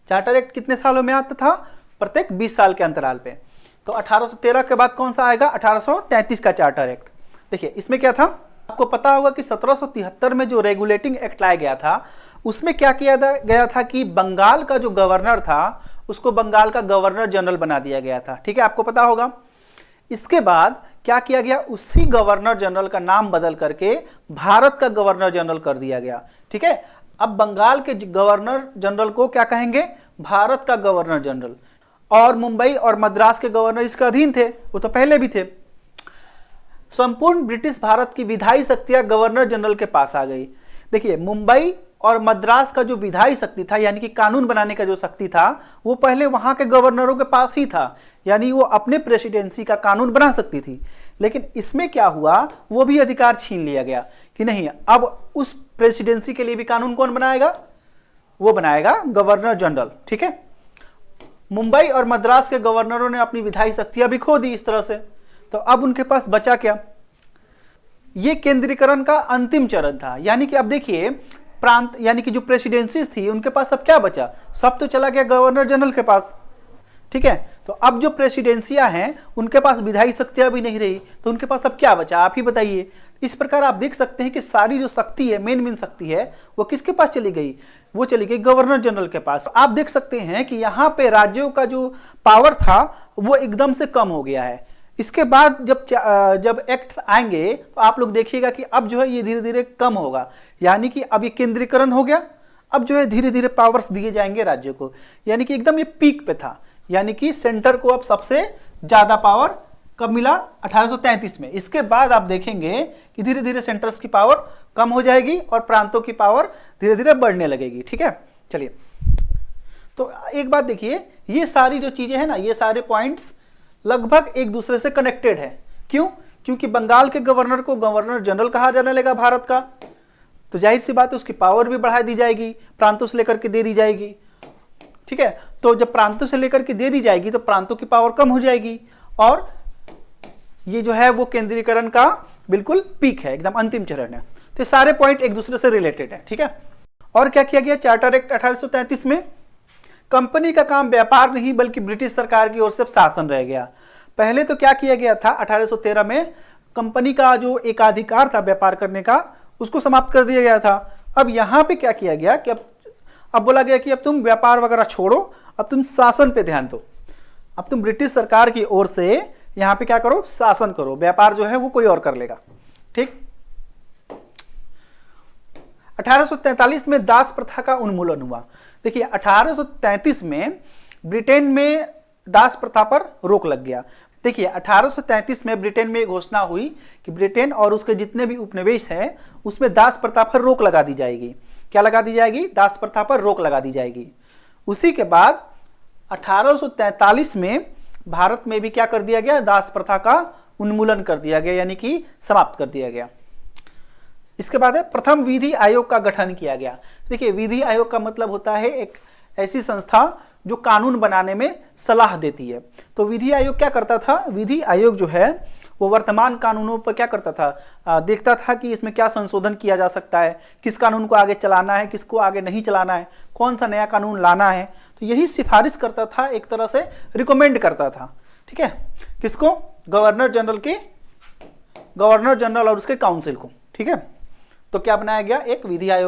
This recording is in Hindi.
चार्टर एक्ट कितने सालों में आता था? प्रत्येक 20 साल के अंतराल पे। तो 1813 के बाद कौन सा आएगा? 1833 का चार्टर एक्ट। देखिए इसमें क्या था, आपको पता होगा कि 1773 में जो रेगुलेटिंग एक्ट लाया गया था उसमें क्या किया गया था कि बंगाल का जो गवर्नर था उसको बंगाल का गवर्नर जनरल बना दिया गया था। ठीक है, आपको पता होगा। इसके बाद क्या किया गया, उसी गवर्नर जनरल का नाम बदल करके भारत का गवर्नर जनरल कर दिया गया। ठीक है, अब बंगाल के गवर्नर जनरल को क्या कहेंगे? भारत का गवर्नर जनरल। और मुंबई और मद्रास के गवर्नर इसके अधीन थे, वो तो पहले भी थे। संपूर्ण ब्रिटिश भारत की विधायी शक्तियां गवर्नर जनरल के पास आ गई। देखिए मुंबई और मद्रास का जो विधायी शक्ति था यानी कि कानून बनाने का जो शक्ति था वो पहले वहां के गवर्नरों के पास ही था, यानी वो अपने प्रेसिडेंसी का कानून बना सकती थी। लेकिन इसमें क्या हुआ, वो भी अधिकार छीन लिया गया कि नहीं, अब उस प्रेसिडेंसी के लिए भी कानून कौन बनाएगा? वो बनाएगा गवर्नर जनरल। ठीक है, मुंबई और मद्रास के गवर्नरों ने अपनी विधायी शक्तियां भी खो दी इस तरह से। तो अब उनके पास बचा क्या? ये केंद्रीकरण का अंतिम चरण था, यानी कि अब देखिए प्रांत यानी कि जो प्रेसिडेंसीज थी उनके पास अब क्या बचा? सब तो चला गया गवर्नर जनरल के पास। ठीक है, तो अब जो प्रेसिडेंसियां हैं उनके पास विधायी शक्तियां भी नहीं रही, तो उनके पास अब क्या बचा? आप ही बताइए। इस प्रकार आप देख सकते हैं कि सारी जो शक्ति है, मेन शक्ति है, वो किसके पास चली गई? वो चली गई गवर्नर जनरल के पास। आप देख सकते हैं कि यहाँ पे राज्यों का जो पावर था वो एकदम से कम हो गया है। इसके बाद जब एक्ट आएंगे तो आप लोग देखिएगा कि अब जो है ये धीरे धीरे कम होगा, यानी कि अब ये केंद्रीकरण हो गया। अब जो है धीरे धीरे पावर्स दिए जाएंगे राज्यों को, यानी कि एकदम ये पीक पे था, यानी कि सेंटर को अब सबसे ज्यादा पावर कब मिला? 1833 में। इसके बाद आप देखेंगे कि धीरे धीरे सेंटर्स की पावर कम हो जाएगी और प्रांतों की पावर धीरे धीरे बढ़ने लगेगी। ठीक है, चलिए तो एक बात देखिए, ये सारी जो चीजें हैं ना, ये सारे पॉइंट्स लगभग एक दूसरे से कनेक्टेड है। क्यों? क्योंकि बंगाल के गवर्नर को गवर्नर जनरल कहा जाने लगा भारत का, तो जाहिर सी बात है उसकी पावर भी बढ़ा दी जाएगी, प्रांतों से लेकर के दे दी जाएगी। ठीक है, तो जब प्रांतों से लेकर के दे दी जाएगी तो प्रांतों की पावर कम हो जाएगी और ये जो है वो केंद्रीकरण का बिल्कुल पीक है, एकदम अंतिम चरण है। तो सारे पॉइंट एक दूसरे से रिलेटेड है। ठीक है, और क्या किया गया चार्टर एक्ट 1833 में? कंपनी का काम व्यापार नहीं बल्कि ब्रिटिश सरकार की ओर से शासन रह गया। पहले तो क्या किया गया था, 1813 में कंपनी का जो एकाधिकार था व्यापार करने का उसको समाप्त कर दिया गया था। अब यहां पे क्या किया गया कि अब बोला गया कि अब तुम व्यापार वगैरह छोड़ो, अब तुम शासन पे ध्यान दो। अब तुम ब्रिटिश सरकार की ओर से यहां पे क्या करो? शासन करो, व्यापार जो है वो कोई और कर लेगा। ठीक, 1843 में दास प्रथा का उन्मूलन हुआ। देखिए 1833 में ब्रिटेन में दास प्रथा पर रोक लग गया। देखिए 1833 में ब्रिटेन में घोषणा हुई कि ब्रिटेन और उसके जितने भी उपनिवेश हैं उसमें दास प्रथा पर रोक लगा दी जाएगी। क्या लगा दी जाएगी? दास प्रथा पर रोक लगा दी जाएगी। उसी के बाद 1843 में भारत में भी क्या कर दिया गया? दास प्रथा का उन्मूलन कर दिया गया, यानी कि समाप्त कर दिया गया। इसके बाद है प्रथम विधि आयोग का गठन किया गया। देखिए विधि आयोग का मतलब होता है एक ऐसी संस्था जो कानून बनाने में सलाह देती है। तो विधि आयोग क्या करता था? विधि आयोग जो है वो वर्तमान कानूनों पर क्या करता था? देखता था कि इसमें क्या संशोधन किया जा सकता है, किस कानून को आगे चलाना है, किसको आगे नहीं चलाना है, कौन सा नया कानून लाना है। तो यही सिफारिश करता था, एक तरह से रिकमेंड करता था। ठीक है, किसको? गवर्नर जनरल और उसके काउंसिल को। ठीक है, तो क्या बनाया गया? एक विधि आयोग।